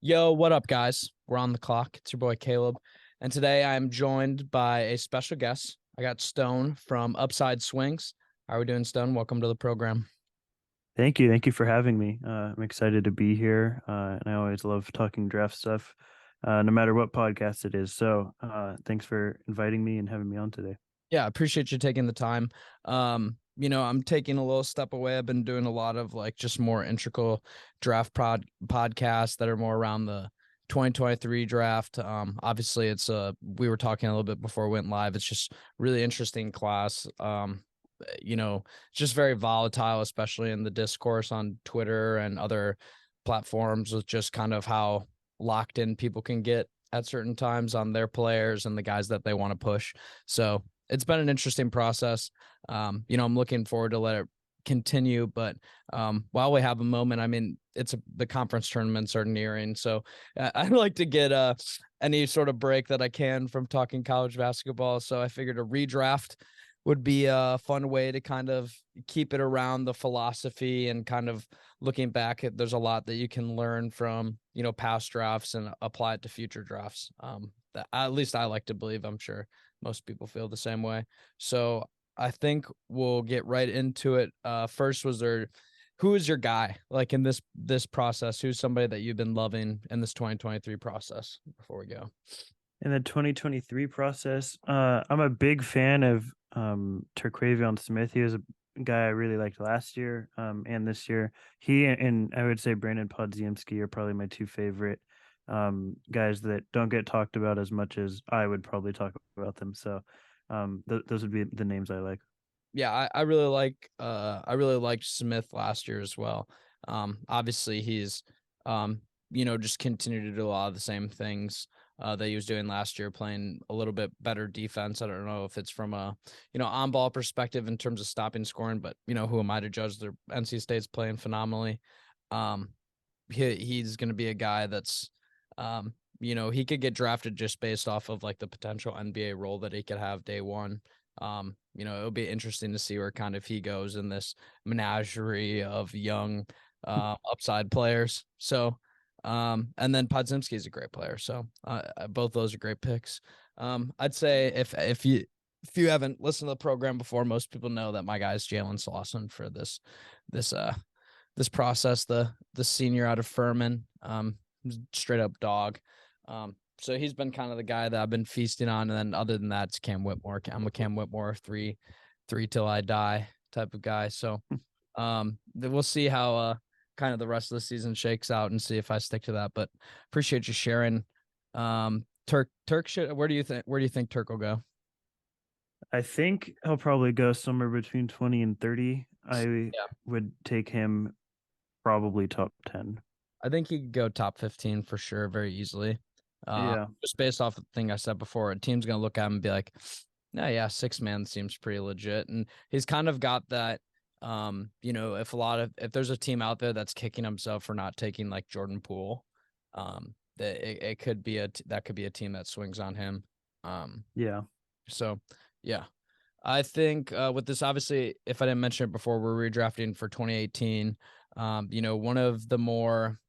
Yo, what up, guys? We're on the clock. It's your boy Caleb. And today I'm joined by a special guest. I got Stone from Upside Swings. How are we doing, Stone? Welcome to the program. Thank you. Thank you for having me. I'm excited to be here. And I always love talking draft stuff, no matter what podcast it is. So, thanks for inviting me and having me on today. Yeah, I appreciate you taking the time. I'm taking a little step away. I've been doing a lot of like just more integral podcasts that are more around the 2023 draft. Obviously we were talking a little bit before we went live. It's just really interesting class. It's just very volatile, especially in the discourse on Twitter and other platforms with just kind of how locked in people can get at certain times on their players and the guys that they want to push. So it's been an interesting process. I'm looking forward to let it continue. But while we have a moment, I mean, the conference tournaments are nearing, so I'd like to get any sort of break that I can from talking college basketball. So I figured a redraft would be a fun way to kind of keep it around the philosophy and kind of looking back at there's a lot that you can learn from past drafts and apply it to future drafts. That, at least I like to believe. I'm sure most people feel the same way. So I think we'll get right into it. First, who is your guy like in this process? Who's somebody that you've been loving in this 2023 process before we go? In the 2023 process, I'm a big fan of Terquavion Smith. He was a guy I really liked last year and this year. He and I would say Brandon Podziemski are probably my two favorite guys that don't get talked about as much as I would probably talk about them. So those would be the names I like. Yeah, I really liked Smith last year as well. Obviously he's just continued to do a lot of the same things that he was doing last year, playing a little bit better defense. I don't know if it's from a on ball perspective in terms of stopping scoring, but who am I to judge? Their NC State's playing phenomenally. Um, he's going to be a guy that's he could get drafted just based off of like the potential NBA role that he could have day one. It'll be interesting to see where kind of he goes in this menagerie of young upside players. So and then Podzimski is a great player. So both those are great picks. I'd say if you haven't listened to the program before, most people know that my guy is Jalen Slauson for this this process. The senior out of Furman, straight up dog. So he's been kind of the guy that I've been feasting on, and then other than that, it's Cam Whitmore. I'm a Cam Whitmore three till I die type of guy. So we'll see how kind of the rest of the season shakes out and see if I stick to that. But appreciate you sharing. Turk should where do you think Turk will go? I think he'll probably go somewhere between 20 and 30. I Yeah. would take him probably top 10. I think he could go top 15 for sure, very easily. Yeah. Just based off the thing I said before, a team's gonna look at him and be like, "No, yeah, six man seems pretty legit." And he's kind of got that. If there's a team out there that's kicking himself for not taking like Jordan Poole, that it could be that could be a team that swings on him. Um, Yeah. so yeah, I think with this, obviously, if I didn't mention it before, we're redrafting for 2018. One of the more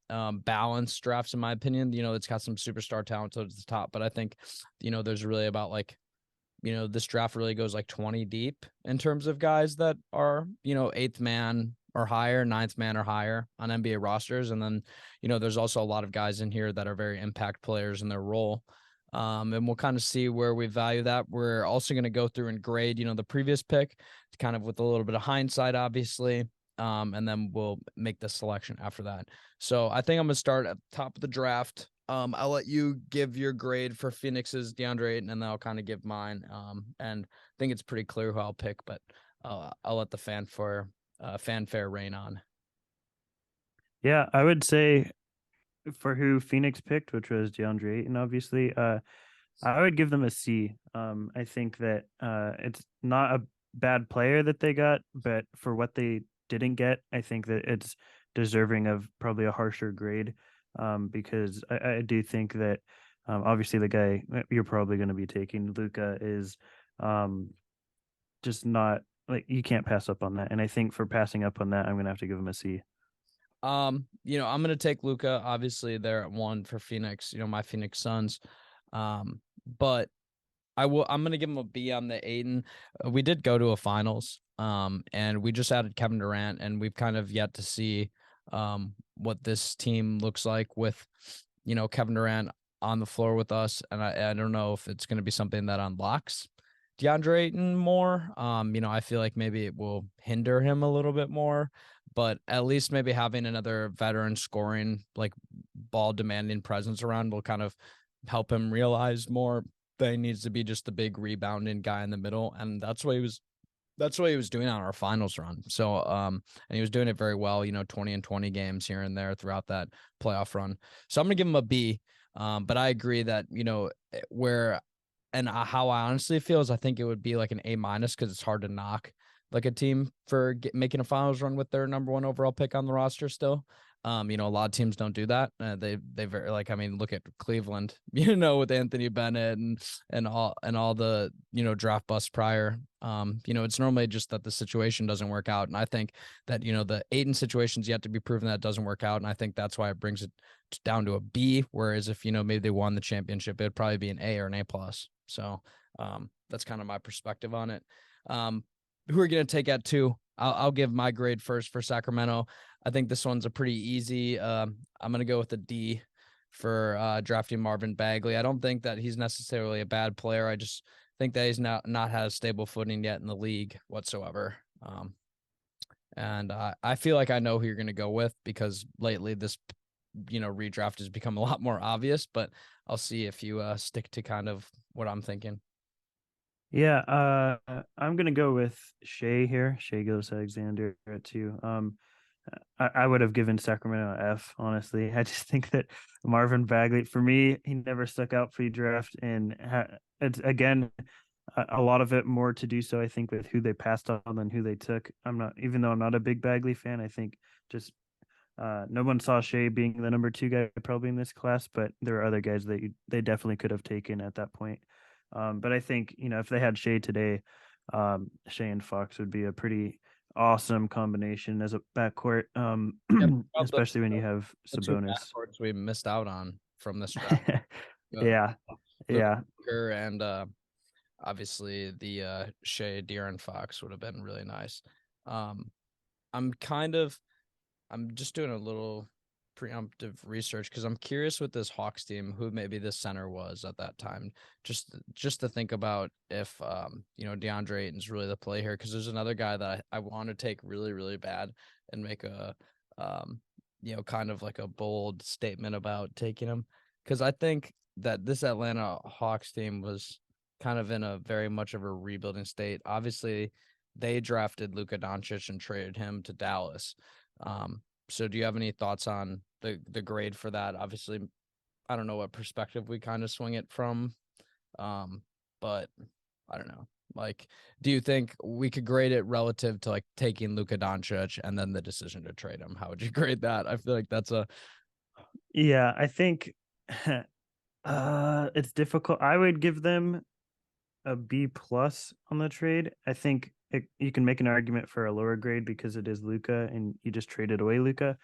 balanced drafts, in my opinion. It's got some superstar talent to the top, but I think, there's really about like, this draft really goes like 20 deep in terms of guys that are, eighth man or higher, ninth man or higher on NBA rosters. And then, there's also a lot of guys in here that are very impact players in their role. And we'll kind of see where we value that. We're also going to go through and grade, the previous pick, kind of with a little bit of hindsight, obviously. And then we'll make the selection after that. So I think I'm gonna start at the top of the draft. I'll let you give your grade for Phoenix's DeAndre Ayton, and then I'll kind of give mine. And I think it's pretty clear who I'll pick, but I'll let the fanfare reign on. Yeah, I would say for who Phoenix picked, which was DeAndre Ayton, obviously, I would give them a C. I think that it's not a bad player that they got, but for what they didn't get, I think that it's deserving of probably a harsher grade. Because I do think that obviously the guy you're probably going to be taking, Luca, is um, just not like you can't pass up on that. And I think for passing up on that, I'm going to have to give him a C. I'm gonna take Luca. Obviously, they're at 1 for Phoenix. My Phoenix Suns. But I'm gonna give him a B on the Aiden. We did go to a finals. And we just added Kevin Durant, and we've kind of yet to see what this team looks like with Kevin Durant on the floor with us. And I don't know if it's gonna be something that unlocks DeAndre Ayton more. I feel like maybe it will hinder him a little bit more, but at least maybe having another veteran scoring, like ball demanding presence around will kind of help him realize more that he needs to be just the big rebounding guy in the middle. And that's what he was doing on our finals run. So and he was doing it very well, 20 and 20 games here and there throughout that playoff run. So I'm gonna give him a B. But I agree that, where and how I honestly feel is I think it would be like an A minus because it's hard to knock like a team for making a finals run with their number 1 overall pick on the roster still. A lot of teams don't do that. They very like, I mean, look at Cleveland, with Anthony Bennett and all the draft busts prior. It's normally just that the situation doesn't work out, and I think that the Ayton situation's yet to be proven that it doesn't work out, and I think that's why it brings it down to a B. Whereas if maybe they won the championship, it'd probably be an A or an A plus. So that's kind of my perspective on it. Who are going to take at 2? I'll give my grade first for Sacramento. I think this one's a pretty easy. I'm going to go with a D for drafting Marvin Bagley. I don't think that he's necessarily a bad player. I just think that he's not had a stable footing yet in the league whatsoever. And I feel like I know who you're going to go with because lately this redraft has become a lot more obvious, but I'll see if you stick to kind of what I'm thinking. Yeah, I'm gonna go with Shea here. Shea Gilgeous-Alexander at 2. I would have given Sacramento an F, honestly. I just think that Marvin Bagley, for me, he never stuck out for the draft, and it's again a lot of it more to do so, I think, with who they passed on than who they took. Even though I'm not a big Bagley fan, I think just no one saw Shea being the number 2 guy probably in this class, but there are other guys that they definitely could have taken at that point. But I think if they had Shea today, Shea and Fox would be a pretty awesome combination as a backcourt, Yeah, especially when you have the 2 Sabonis. backcourts we missed out on from this draft. Yeah, Luke yeah, and obviously the Shea De'Aaron Fox would have been really nice. Um, I'm just doing a little preemptive research because I'm curious with this Hawks team who maybe the center was at that time. Just to think about if DeAndre Ayton's really the play here, because there's another guy that I want to take really, really bad and make a kind of like a bold statement about taking him. Because I think that this Atlanta Hawks team was kind of in a very much of a rebuilding state. Obviously, they drafted Luka Doncic and traded him to Dallas. So do you have any thoughts on the grade for that? Obviously, I don't know what perspective we kind of swing it from. But I don't know. Like, do you think we could grade it relative to like taking Luka Doncic and then the decision to trade him? How would you grade that? I feel like that's a yeah. I think it's difficult. I would give them a B plus on the trade. I think you can make an argument for a lower grade because it is Luka and you just traded away Luka.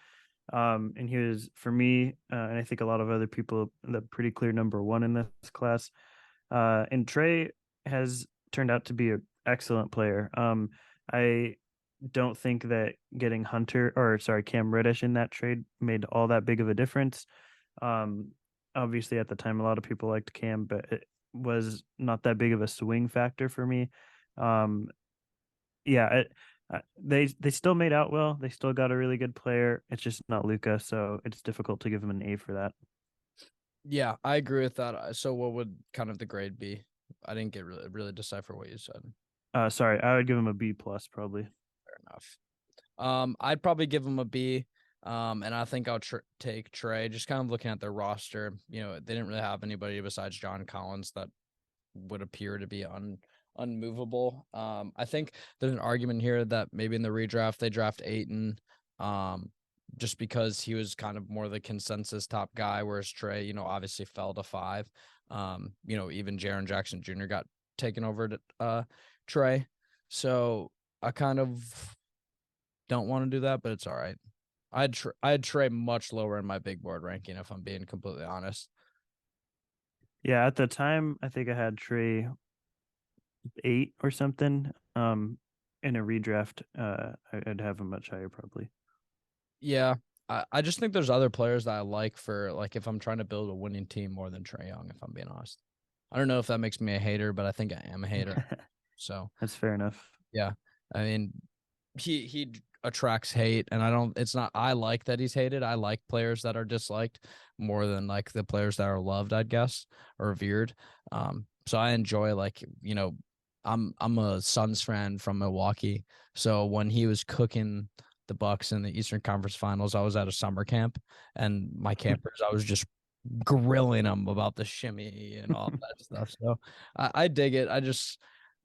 And he was, for me, and I think a lot of other people, the pretty clear number 1 in this class. And Trey has turned out to be an excellent player. I don't think that getting Cam Reddish in that trade made all that big of a difference. Obviously, at the time, a lot of people liked Cam, but it was not that big of a swing factor for me. Yeah, they still made out well. They still got a really good player. It's just not Luka, so it's difficult to give him an A for that. Yeah, I agree with that. So what would kind of the grade be? I didn't get really decipher what you said. Sorry, I would give him a B plus probably. Fair enough. I'd probably give him a B. And I think I'll take Trey. Just kind of looking at their roster, they didn't really have anybody besides John Collins that would appear to be unmovable. I think there's an argument here that maybe in the redraft they draft Ayton, just because he was kind of more the consensus top guy, whereas Trey, obviously fell to 5. Even Jaren Jackson Jr. got taken over to Trey. So I kind of don't want to do that, but it's all right. I'd Trey much lower in my big board ranking if I'm being completely honest. Yeah, at the time, I think I had Trey 8 or something. In a redraft, I'd have him much higher probably. Yeah. I just think there's other players that I like for like if I'm trying to build a winning team more than Trey Young, if I'm being honest. I don't know if that makes me a hater, but I think I am a hater. So That's fair enough. yeah. I mean, he attracts hate, and I don't it's not I like that he's hated. I like players that are disliked more than like the players that are loved, I'd guess, or revered. So I enjoy like, I'm a Suns fan from Milwaukee. So when he was cooking the Bucks in the Eastern Conference Finals, I was at a summer camp, and my campers, I was just grilling them about the shimmy and all that stuff. So I dig it.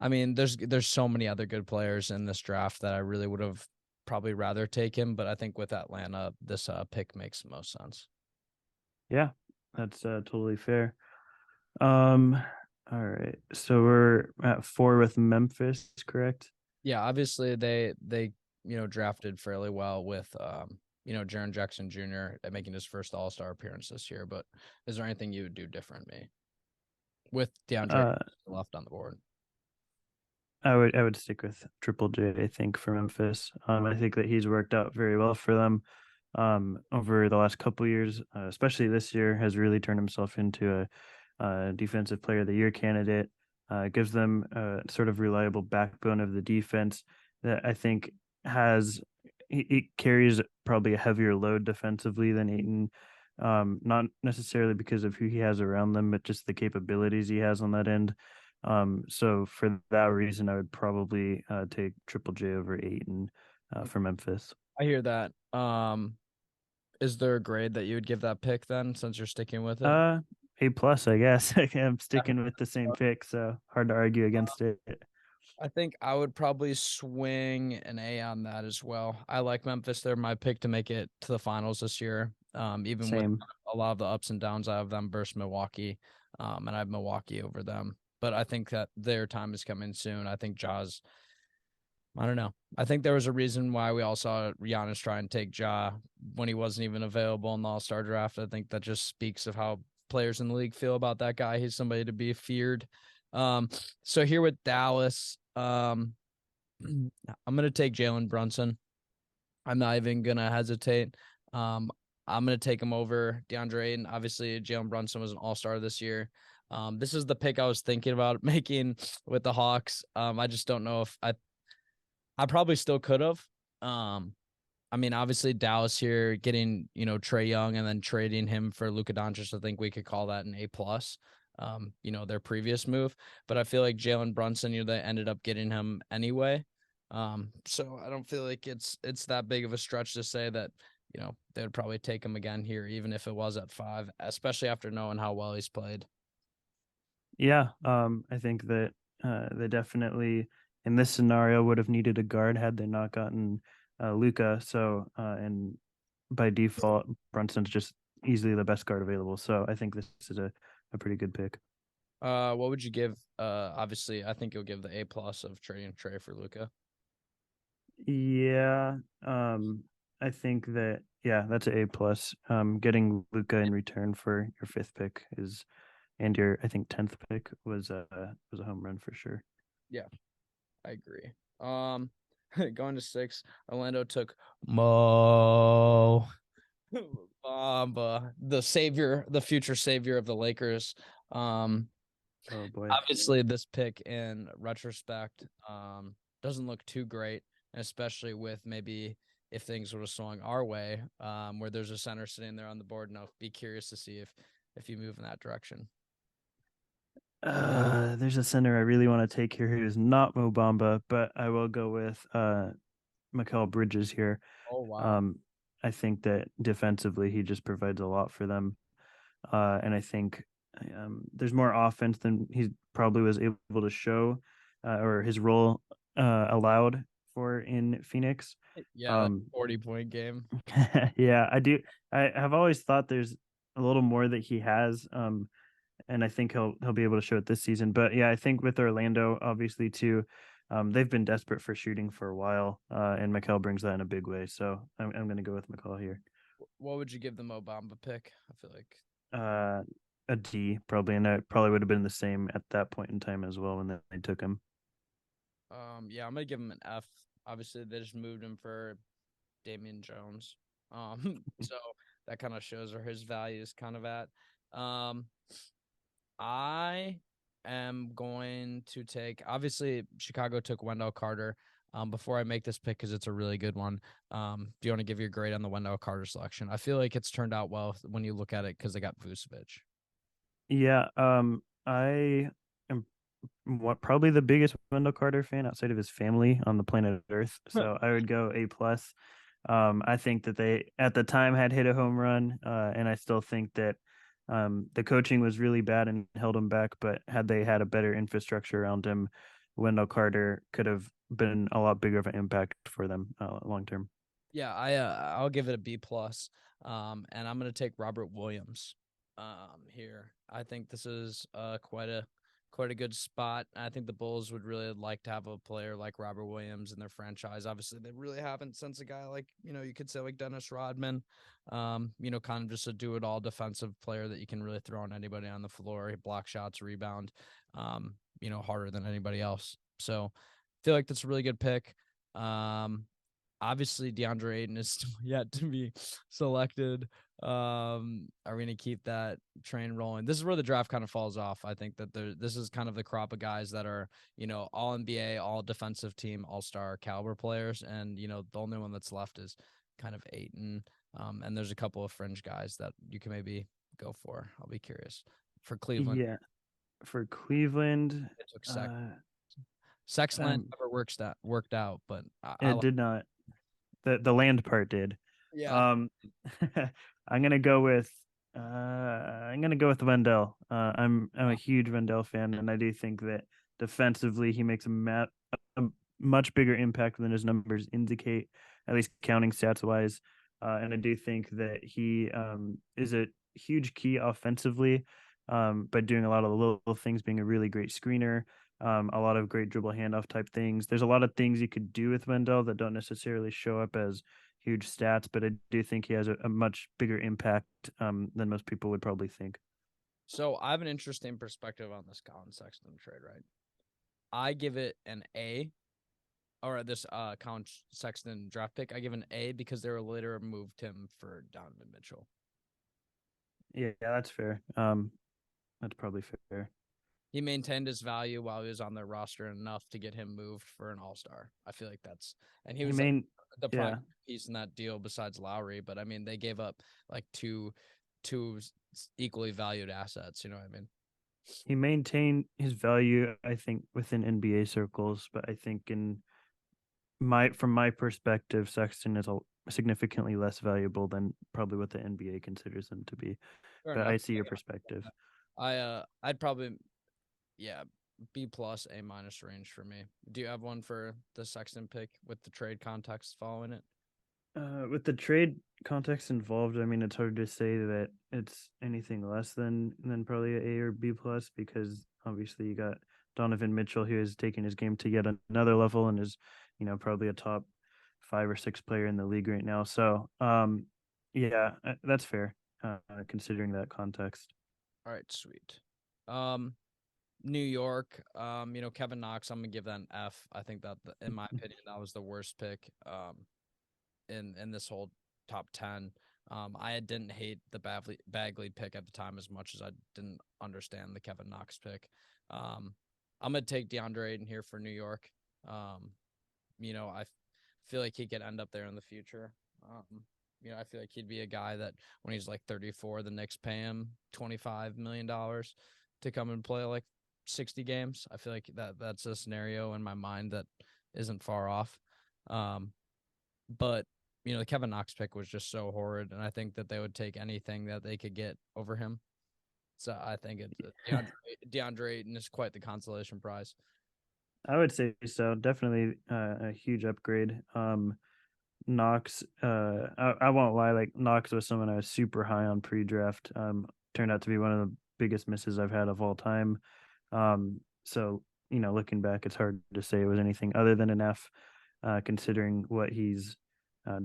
I mean, there's so many other good players in this draft that I really would have probably rather take him, but I think with Atlanta, this pick makes the most sense. Yeah, that's totally fair. Um, all right. So we're at 4 with Memphis, correct? Yeah, obviously they drafted fairly well with Jaren Jackson Jr. at making his first All Star appearance this year. But is there anything you would do different, me, with DeAndre Uh, left on the board? I would stick with Triple J, I think, for Memphis. I think that he's worked out very well for them over the last couple years, especially this year, has really turned himself into a defensive player of the year candidate. Gives them a sort of reliable backbone of the defense that I think has it carries probably a heavier load defensively than Aiton. Not necessarily because of who he has around them, but just the capabilities he has on that end. So for that reason, I would probably take Triple J over Aiton for Memphis. I hear that. Is there a grade that you would give that pick then, since you're sticking with it? Uh, A plus, I guess. I'm sticking with the same pick, so hard to argue against it. I think I would probably swing an A on that as well. I like Memphis. They're my pick to make it to the finals this year. Even with Same. a lot of the ups and downs, I have them versus Milwaukee. And I have Milwaukee over them. But I think that their time is coming soon. I think Jaws, I don't know. I think there was a reason why we all saw Giannis try and take Ja when he wasn't even available in the All Star draft. I think that just speaks of how players in the league feel about that guy. He's somebody to be feared. Um, so here with Dallas, I'm gonna take Jalen Brunson. I'm not even gonna hesitate. Um, I'm gonna take him over DeAndre Ayton. Obviously, Jalen Brunson was an All-Star this year. This is the pick I was thinking about making with the Hawks. I just don't know if I probably still could have. Um, I mean, obviously Dallas here getting Trey Young and then trading him for Luka Doncic. I think we could call that an A plus. Their previous move, but I feel like Jalen Brunson, they ended up getting him anyway. So I don't feel like it's that big of a stretch to say that they would probably take him again here, even if it was at 5, especially after knowing how well he's played. Yeah, I think that they definitely in this scenario would have needed a guard had they not gotten Luca. So and by default, Brunson's just easily the best guard available. So I think this is a pretty good pick. What would you give? Obviously, I think you'll give the A plus of trading Trey for Luca. Yeah, I think that yeah, that's an A plus. Getting Luca in return for your fifth pick is and your I think 10th pick was a home run for sure. Yeah, I agree. Going to 6, Orlando took Mo Bamba, the savior, the future savior of the Lakers. Um, Oh boy. Obviously, this pick in retrospect doesn't look too great, especially with maybe if things would have swung our way, where there's a center sitting there on the board. And I'll be curious to see if you move in that direction. There's a center I really want to take here who is not Mo Bamba, but I will go with Mikal Bridges here. Oh wow. Um, I think that defensively he just provides a lot for them, and I think there's more offense than he probably was able to show, or his role allowed for in Phoenix. Yeah, that Um, 40-point game. yeah, I do. I have always thought there's a little more that he has. And I think he'll be able to show it this season. But yeah, I think with Orlando, obviously too, they've been desperate for shooting for a while, and Mikal brings that in a big way. So I'm going to go with Mikal here. What would you give the Mobamba pick? I feel like Uh, a D probably, and it probably would have been the same at that point in time as well when they took him. yeah, I'm gonna give him an F. Obviously, they just moved him for Damian Jones. So that kind of shows where his value is kind of at. Um, I am going to take obviously Chicago took Wendell Carter. Before I make this pick because it's a really good one. Do you want to give your grade on the Wendell Carter selection? I feel like it's turned out well when you look at it because they got Vucevic. Yeah, I am probably the biggest Wendell Carter fan outside of his family on the planet Earth. So I would go A plus. I think that they at the time had hit a home run, and I still think that the coaching was really bad and held him back. But had they had a better infrastructure around him, Wendell Carter could have been a lot bigger of an impact for them long term. Yeah, I'll give it a B plus. And I'm gonna take Robert Williams here. I think this is quite a good spot. I think the Bulls would really like to have a player like Robert Williams in their franchise. Obviously, they really haven't since a guy like, you could say like Dennis Rodman. Kind of just a do it all defensive player that you can really throw on anybody on the floor. He block shots, rebound, harder than anybody else. So I feel like that's a really good pick. Obviously DeAndre Ayton is still yet to be selected. Are we gonna keep that train rolling? This is where the draft kind of falls off. I think that this is kind of the crop of guys that are, all NBA, all defensive team, all-star caliber players, and the only one that's left is kind of Ayton. And there's a couple of fringe guys that you can maybe go for. I'll be curious. For Cleveland, Yeah, for Cleveland, it took uh, Sexland um, never worked out, but I it like. did not. The land part did. Yeah. Um, I'm gonna go with Wendell. I'm a huge Wendell fan, and I do think that defensively he makes a much bigger impact than his numbers indicate, at least counting stats wise. And I do think that he is a huge key offensively, by doing a lot of the little things, being a really great screener, a lot of great dribble handoff type things. There's a lot of things you could do with Wendell that don't necessarily show up as huge stats, but I do think he has a much bigger impact than most people would probably think. So I have an interesting perspective on this Colin Sexton trade, right? I give it an A, or this Colin Sexton draft pick. I give an A because they were later moved him for Donovan Mitchell. Yeah, that's fair. That's probably fair. He maintained his value while he was on their roster enough to get him moved for an All-Star. I feel like and he He was like main, the prime yeah, piece in that deal besides Lowry. But I mean, they gave up like two equally valued assets. You know what I mean? he maintained his value, I think, within NBA circles, but I think from my perspective, Sexton is significantly less valuable than probably what the NBA considers him to be. Fair But enough. I see your perspective. I'd probably yeah, B plus A minus range for me. Do you have one for the Sexton pick with the trade context following it? With the trade context involved, I mean, it's hard to say that it's anything less than probably a or B plus, because obviously you got Donovan Mitchell, who has taken his game to yet another level and is, probably a top 5 or 6 player in the league right now. So, yeah, that's fair, considering that context. All right, sweet. Um, New York, Kevin Knox, I'm gonna give that an F. I think that, in my opinion, that was the worst pick in this whole top 10. I didn't hate the Bagley pick at the time as much as I didn't understand the Kevin Knox pick. I'm gonna take DeAndre Ayton here for New York. I feel like he could end up there in the future. I feel like he'd be a guy that when he's like 34, the Knicks pay him $25 million to come and play like 60 games. I feel like that's a scenario in my mind that isn't far off. But the Kevin Knox pick was just so horrid, and I think that they would take anything that they could get over him. So I think DeAndre Ayton is quite the consolation prize. I would say so. Definitely a huge upgrade. Knox, I won't lie, like Knox was someone I was super high on pre-draft. Turned out to be one of the biggest misses I've had of all time. So looking back, it's hard to say it was anything other than an F, considering what he's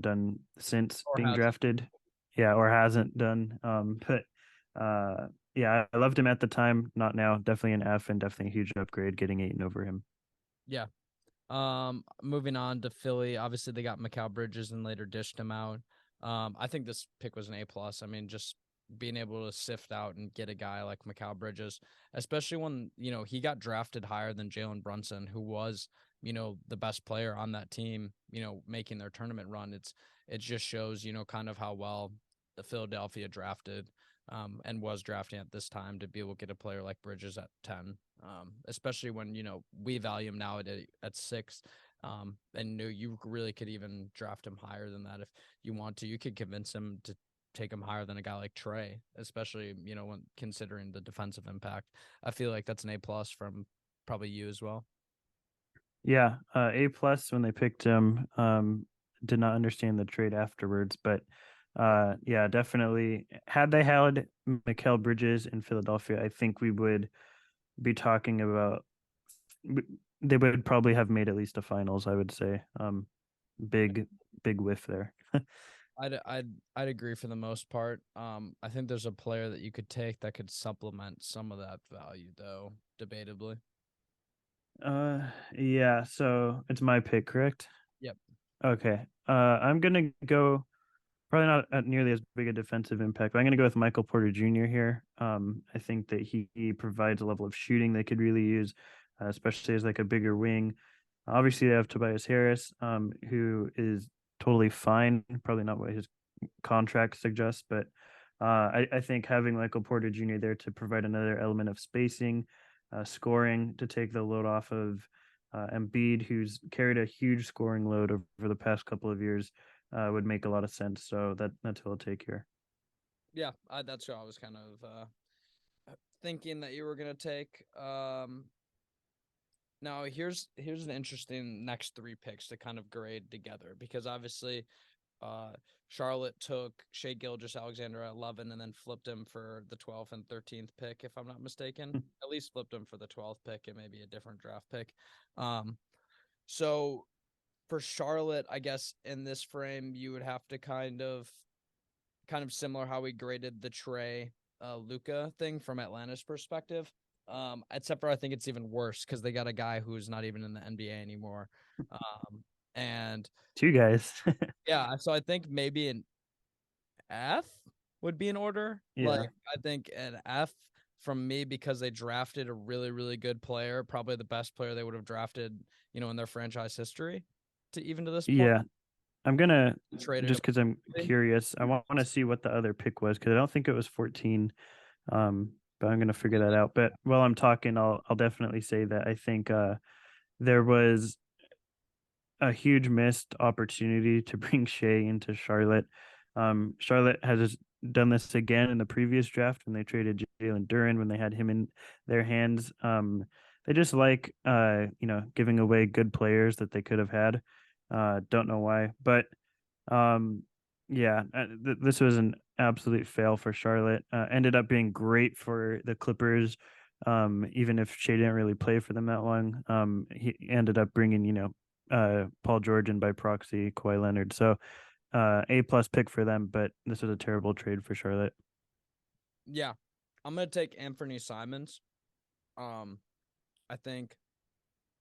done since Or being has drafted. Yeah, or hasn't done. But yeah, I loved him at the time, not now. Definitely an F and definitely a huge upgrade getting Aiton over him. yeah. Moving on to Philly. Obviously, they got Mikal Bridges and later dished him out. I think this pick was an A plus. I mean, just being able to sift out and get a guy like Mikal Bridges, especially when he got drafted higher than Jalen Brunson, who was the best player on that team. Making their tournament run. It just shows kind of how well the Philadelphia drafted. And was drafting at this time to be able to get a player like Bridges at 10, especially when we value him now at 6, and you really could even draft him higher than that if you want to. You could convince him to take him higher than a guy like Trey, especially when considering the defensive impact. I feel like that's an A plus from probably you as well. Yeah, A plus when they picked him. Did not understand the trade afterwards, but yeah, definitely. Had they had Mikal Bridges in Philadelphia, I think we would be talking about. They would probably have made at least a finals, I would say. Big big whiff there. I'd agree for the most part. I think there's a player that you could take that could supplement some of that value, though, debatably. Yeah, so it's my pick, correct? Yep. Okay. I'm gonna go probably not at nearly as big a defensive impact, but I'm gonna go with Michael Porter Jr. here. I think that he provides a level of shooting they could really use, especially as like a bigger wing. Obviously, they have Tobias Harris, who is totally fine. Probably not what his contract suggests, but I think having Michael Porter Jr. there to provide another element of spacing, scoring to take the load off of Embiid, who's carried a huge scoring load over the past couple of years, would make a lot of sense. So that's who I'll take here. Yeah, that's what I was kind of thinking that you were gonna take. Now here's an interesting next 3 picks to kind of grade together because obviously, uh, Charlotte took Shea Gilgeous-Alexander at 11 and then flipped him for the 12th and 13th pick, if I'm not mistaken. At least flipped him for the 12th pick and maybe a different draft pick. Um, so for Charlotte, I guess in this frame you would have to kind of similar how we graded the Trey Luca thing from Atlanta's perspective. Except for I think it's even worse because they got a guy who's not even in the NBA anymore. And Two guys. yeah, so I think maybe an F would be in order. Like Yeah. I think an F from me because they drafted a really, really good player, probably the best player they would have drafted, in their franchise history to this point. Yeah. I'm gonna Traded just because I'm him. curious. I want to see what the other pick was because I don't think it was 14. But I'm gonna figure that out. But while I'm talking, I'll definitely say that I think there was a huge missed opportunity to bring Shea into Charlotte. Charlotte has done this again in the previous draft when they traded Jalen Duren when they had him in their hands. They just like giving away good players that they could have had. Don't know why, but um, yeah, this was an absolute fail for Charlotte. Ended up being great for the Clippers. Even if Shea didn't really play for them that long, he ended up bringing Paul George and by proxy Kawhi Leonard. So A plus pick for them, but this was a terrible trade for Charlotte. Yeah, I'm gonna take Anthony Simons. Um, I think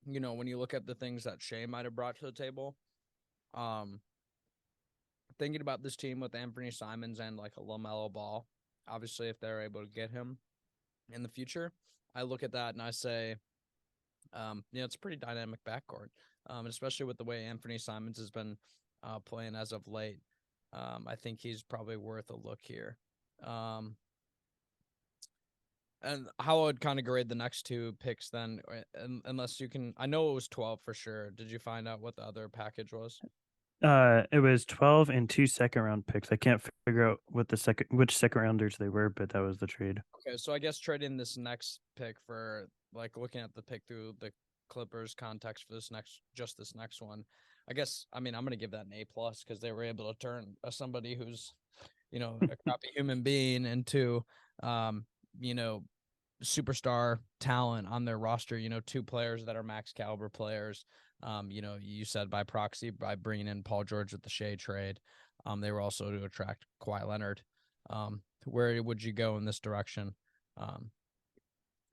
when you look at the things that Shea might have brought to the table, um, thinking about this team with Anthony Simons and like a LaMelo Ball, obviously if they're able to get him in the future, I look at that and I say, it's a pretty dynamic backcourt, especially with the way Anthony Simons has been playing as of late. I think he's probably worth a look here. Um, and how I would kind of grade the next 2 picks then, unless you can. I know it was 12 for sure. Did you find out what the other package was? It was 12 and 2 second round picks. I can't figure out which second rounders they were, but that was the trade. Okay, so I guess trading this next pick for like looking at the pick through the Clippers context for this next one. I guess I mean I'm gonna give that an A plus because they were able to turn somebody who's a crappy human being into um you know superstar talent on their roster. You know, two players that are max caliber players. You know, you said by proxy by bringing in Paul George with the Shea trade. They were also to attract Kawhi Leonard. Where would you go in this direction? Um,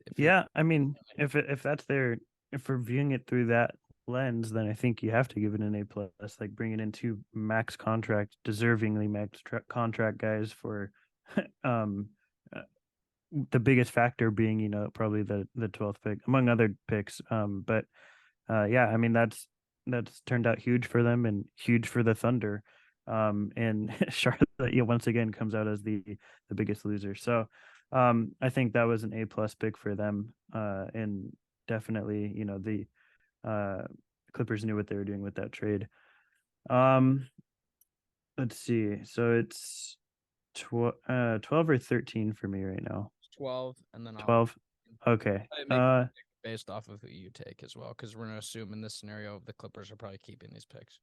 if you Yeah, I mean, if that's their if we're viewing it through that lens, then I think you have to give it an A plus. Like bringing in two max contract, deservingly contract guys for um uh, the biggest factor being probably the 12th pick among other picks. But yeah, I mean that's turned out huge for them and huge for the Thunder. And Charlotte, once again comes out as the biggest loser. So I think that was an A plus pick for them. And definitely, the uh, Clippers knew what they were doing with that trade. Um, let's see. So it's 12 or 13 for me right now. 12, and then I'll 12. Okay. make my pick based off of who you take as well, because we're going to assume in this scenario the Clippers are probably keeping these picks.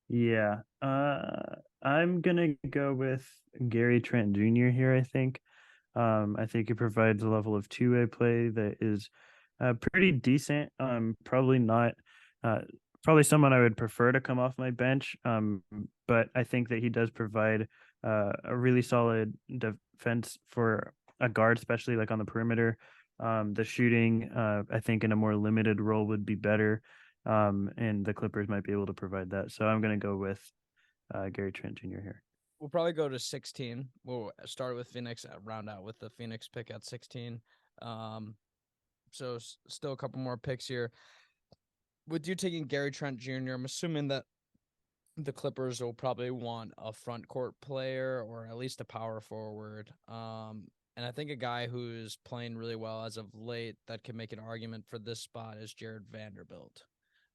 Yeah. I'm gonna go with Gary Trent Jr. here, I think. I think he provides a level of two-way play that is pretty decent. Probably not uh probably someone I would prefer to come off my bench. But I think that he does provide a really solid defense for a guard, especially like on the perimeter. The shooting, I think in a more limited role would be better. And the Clippers might be able to provide that. So I'm going to go with Gary Trent Jr. here. We'll probably go to 16. We'll start with Phoenix, round out with the Phoenix pick at 16. Um, so still a couple more picks here. With you taking Gary Trent Jr., I'm assuming that the Clippers will probably want a front court player or at least a power forward. And I think a guy who's playing really well as of late that can make an argument for this spot is Jared Vanderbilt.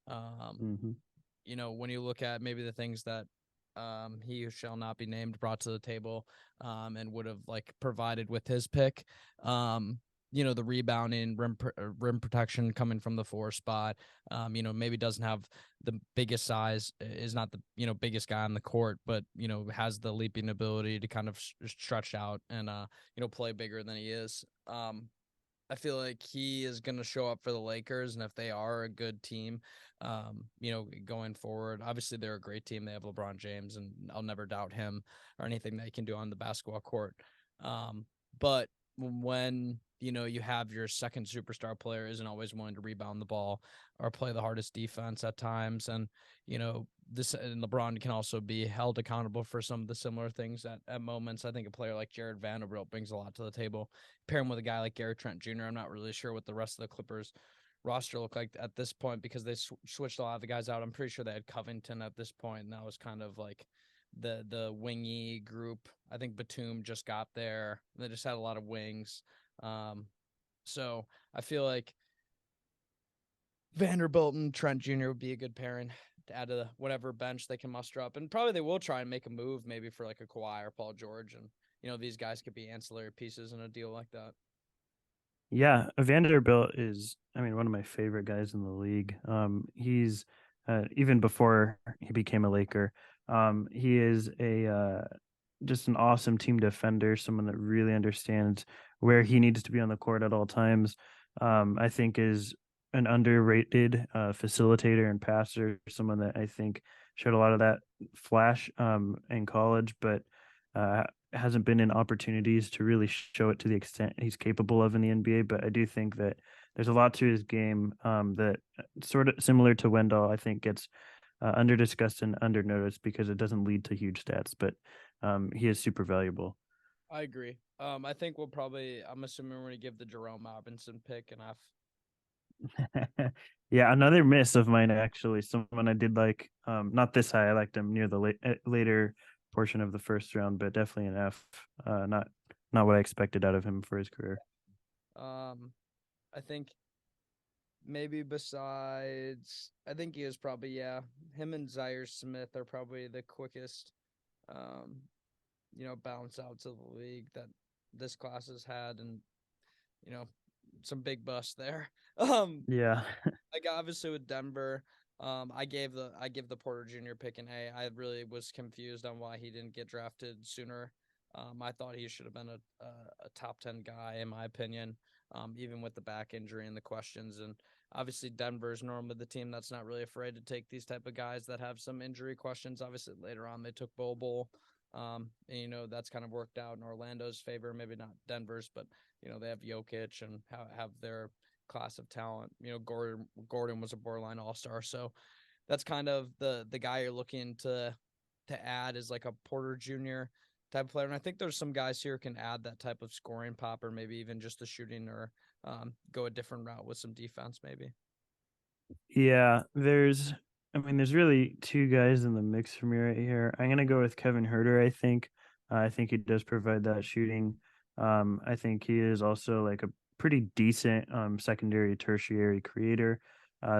Um, Mm-hmm. you know, when you look at maybe the things that he who shall not be named brought to the table and would have like provided with his pick. You know, the rebounding, rim protection coming from the 4 spot. You know, maybe doesn't have the biggest size, is not the biggest guy on the court, but has the leaping ability to kind of stretch out and play bigger than he is. I feel like he is going to show up for the Lakers, and if they are a good team, going forward, obviously they're a great team. They have LeBron James, and I'll never doubt him or anything that he can do on the basketball court. But when you have your second superstar player isn't always willing to rebound the ball or play the hardest defense at times, and this and LeBron can also be held accountable for some of the similar things at moments. I think a player like Jared Vanderbilt brings a lot to the table. Pair him with a guy like Gary Trent Jr. I'm not really sure what the rest of the Clippers roster look like at this point because they switched a lot of the guys out. I'm pretty sure they had Covington at this point, and that was kind of like the wingy group. I think Batum just got there. They just had a lot of wings. So I feel like Vanderbilt and Trent Jr. would be a good pairing to add to whatever bench they can muster up. And probably they will try and make a move maybe for like a Kawhi or Paul George. And, these guys could be ancillary pieces in a deal like that. Yeah, Vanderbilt is, I mean, one of my favorite guys in the league. He's even before he became a Laker, he is a just an awesome team defender, someone that really understands where he needs to be on the court at all times. I think is an underrated facilitator and passer, someone that I think showed a lot of that flash in college, but uh, hasn't been in opportunities to really show it to the extent he's capable of in the NBA. But I do think that there's a lot to his game that sort of similar to Wendell, I think gets under discussed and under noticed because it doesn't lead to huge stats, but he is super valuable. I agree. I think I'm assuming we're going to give the Jerome Robinson pick an F. Yeah, another miss of mine actually. Someone I did like, not this high. I liked him near the later portion of the first round, but definitely an F. Not what I expected out of him for his career. I think maybe besides, I think he is probably, yeah, him and Zaire Smith are probably the quickest, um, bounce outs of the league that this class has had. And, you know, some big busts there. Yeah. Like obviously with Denver, I give the Porter Jr. pick an A. I really was confused on why he didn't get drafted sooner. I thought he should have been a top 10 guy in my opinion. even with the back injury and the questions. And obviously, Denver's normally the team that's not really afraid to take these type of guys that have some injury questions. Obviously, later on they took Bol. And that's kind of worked out in Orlando's favor. Maybe not Denver's, but they have Jokic and have their class of talent. Gordon was a borderline all-star, so that's kind of the guy you're looking to add is like a Porter Jr. type of player. And I think there's some guys here who can add that type of scoring pop, or maybe even just the shooting, or go a different route with some defense, maybe. Yeah, there's really two guys in the mix for me right here. I'm gonna go with Kevin Herter. I think he does provide that shooting. I think he is also like a pretty decent secondary, tertiary creator.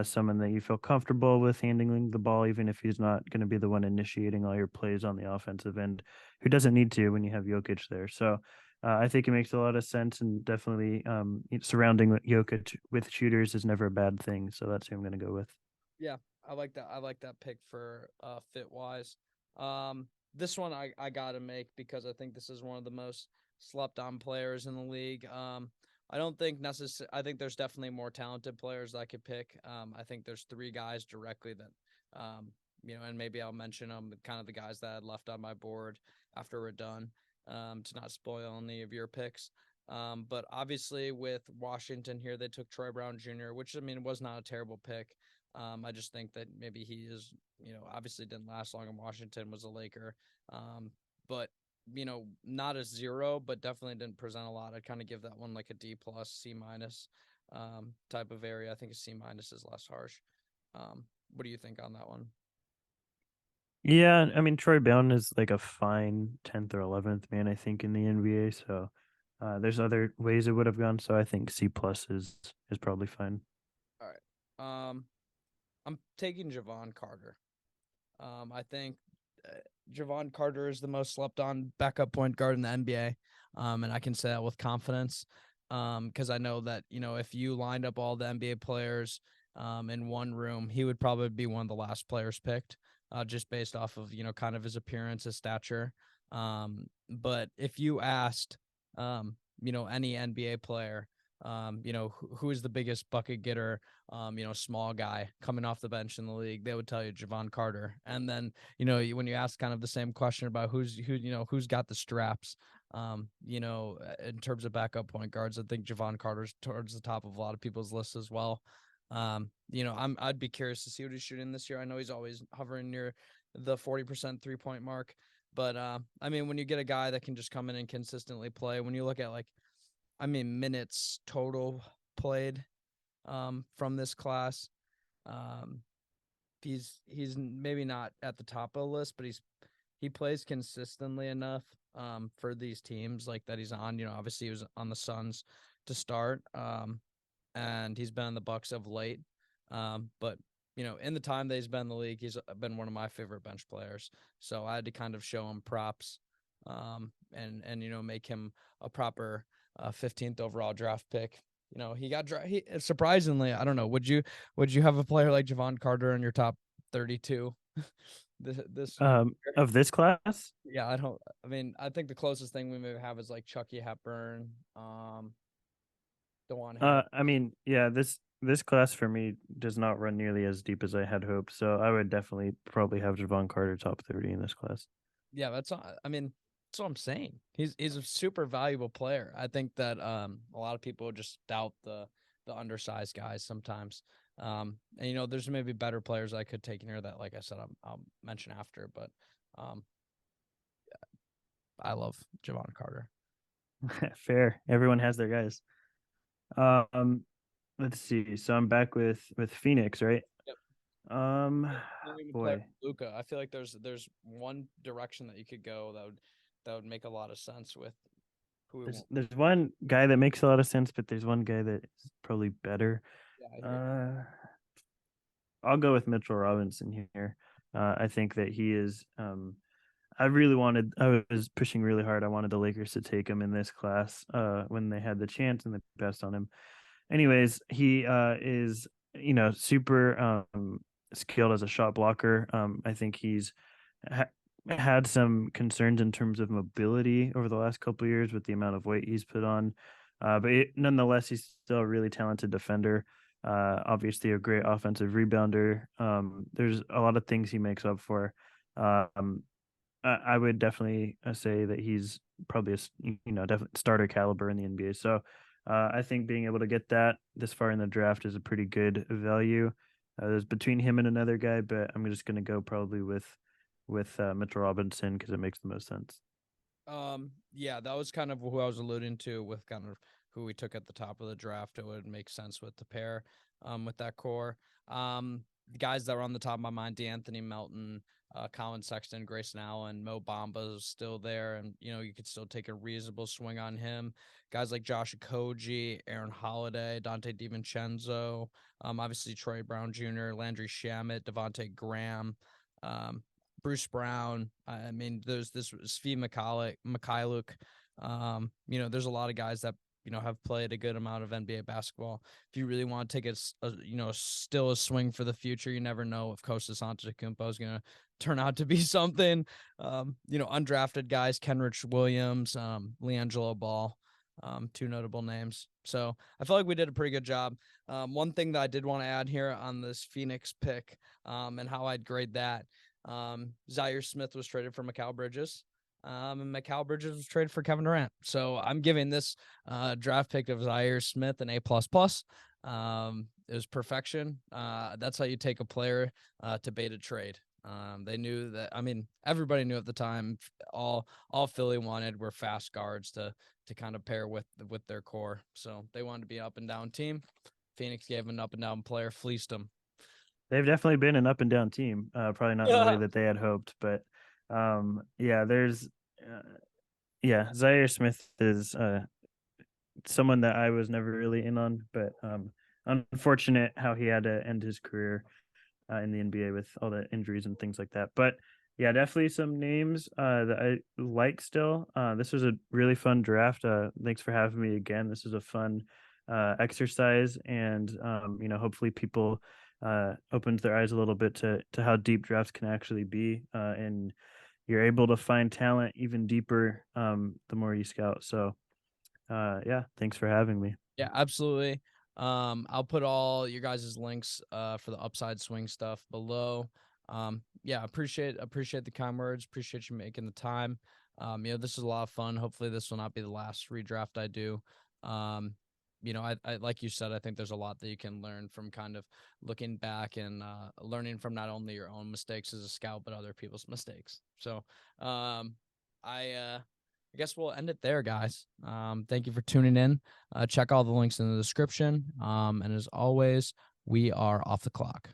Someone that you feel comfortable with handling the ball, even if he's not going to be the one initiating all your plays on the offensive end, who doesn't need to when you have Jokic there. So I think it makes a lot of sense, and definitely surrounding Jokic with shooters is never a bad thing. So that's who I'm going to go with. Yeah, I like that. I like that pick for fit wise. This one I gotta make because I think this is one of the most slept on players in the league. I don't think necessarily. I think there's definitely more talented players I could pick. I think there's three guys directly that, and maybe I'll mention them, kind of the guys that I left on my board after we're done, to not spoil any of your picks. But obviously with Washington here, they took Troy Brown Jr., which was not a terrible pick. I just think that maybe he is, obviously didn't last long in Washington, was a Laker. But not a zero, but definitely didn't present a lot. I'd kind of give that one like a D plus, C minus type of area. I think a C minus is less harsh. What do you think on that one? Yeah, Troy Brown is like a fine 10th or 11th man, I think, in the NBA. So there's other ways it would have gone. So I think C plus is probably fine. All right. I'm taking Javon Carter. I think Javon Carter is the most slept on backup point guard in the NBA. And I can say that with confidence. Because I know that, if you lined up all the NBA players in one room, he would probably be one of the last players picked, just based off of, kind of his appearance, his stature. But if you asked, any NBA player, who is the biggest bucket getter, small guy coming off the bench in the league, they would tell you Javon Carter. And then, when you ask kind of the same question about who's got the straps, in terms of backup point guards, I think Javon Carter's towards the top of a lot of people's lists as well. I'd be curious to see what he's shooting this year. I know he's always hovering near the 40% 3-point mark, but when you get a guy that can just come in and consistently play, when you look at minutes total played from this class. He's maybe not at the top of the list, but he plays consistently enough for these teams like that he's on. Obviously he was on the Suns to start, and he's been on the Bucks of late. But in the time that he's been in the league, he's been one of my favorite bench players. So I had to kind of show him props, and make him a proper 15th overall draft pick. He got surprisingly, I don't know. Would you have a player like Javon Carter in your top 32? this Of this class? Yeah, I don't. I think the closest thing we may have is like Chucky Hepburn, Dewan Harris. Yeah, this class for me does not run nearly as deep as I had hoped. So I would definitely probably have Javon Carter top 30 in this class. Yeah, that's what I'm saying. He's a super valuable player. I think that a lot of people just doubt the undersized guys sometimes. And there's maybe better players I could take in here that, like I said, I'll mention after. But I love Javon Carter. Fair. Everyone has their guys. Let's see. So I'm back with Phoenix, right? Yep. Boy, Luka. I feel like there's one direction that you could go that would make a lot of sense with who we want. There's one guy that makes a lot of sense, but there's one guy that is probably better. Yeah, I'll go with Mitchell Robinson here. I think that he is. I was pushing really hard. I wanted the Lakers to take him in this class when they had the chance, and they passed on him. Anyways, he is, super skilled as a shot blocker. I think he's had some concerns in terms of mobility over the last couple of years with the amount of weight he's put on. Nonetheless, he's still a really talented defender. Obviously, a great offensive rebounder. There's a lot of things he makes up for. Um, I would definitely say that he's probably definitely starter caliber in the NBA. So I think being able to get that this far in the draft is a pretty good value. There's between him and another guy, but I'm just going to go probably with Mitchell Robinson because it makes the most sense. Yeah, that was kind of who I was alluding to with kind of who we took at the top of the draft. It would make sense with the pair, with that core. The guys that were on the top of my mind, DeAnthony Melton, Colin Sexton, Grayson Allen, Mo Bamba is still there, and you could still take a reasonable swing on him. Guys like Josh Okogie, Aaron Holiday, Dante DiVincenzo, obviously Troy Brown Jr., Landry Shamet, Devontae Graham. Bruce Brown. I mean, there's this Svi Mikhailuk. There's a lot of guys that have played a good amount of NBA basketball. If you really want to take still a swing for the future, you never know if Kostas Antetokounmpo is going to turn out to be something. Undrafted guys, Kenrich Williams, LiAngelo Ball, two notable names. So I feel like we did a pretty good job. One thing that I did want to add here on this Phoenix pick, and how I'd grade that. Zaire Smith was traded for Mikal Bridges. And Mikal Bridges was traded for Kevin Durant. So I'm giving this draft pick of Zaire Smith an A++. It was perfection. That's how you take a player to bait a trade. They knew that. I mean, everybody knew at the time. All Philly wanted were fast guards to kind of pair with their core. So they wanted to be an up and down team. Phoenix gave them an up and down player, fleeced them. They've definitely been an up and down team. Probably not in the way that they had hoped, but there's Zaire Smith is someone that I was never really in on, but unfortunate how he had to end his career in the NBA with all the injuries and things like that. But yeah, definitely some names that I like still. This was a really fun draft. Thanks for having me again. This is a fun exercise, and hopefully people opens their eyes a little bit to how deep drafts can actually be, and you're able to find talent even deeper the more you scout. So yeah, thanks for having me. Yeah, absolutely. I'll put all your guys' links for the upside swing stuff below. Yeah, appreciate the kind words. Appreciate you making the time. This is a lot of fun. Hopefully this will not be the last redraft I do. I like you said, I think there's a lot that you can learn from kind of looking back and learning from not only your own mistakes as a scout, but other people's mistakes. So I guess we'll end it there, guys. Thank you for tuning in. Check all the links in the description. And as always, we are off the clock.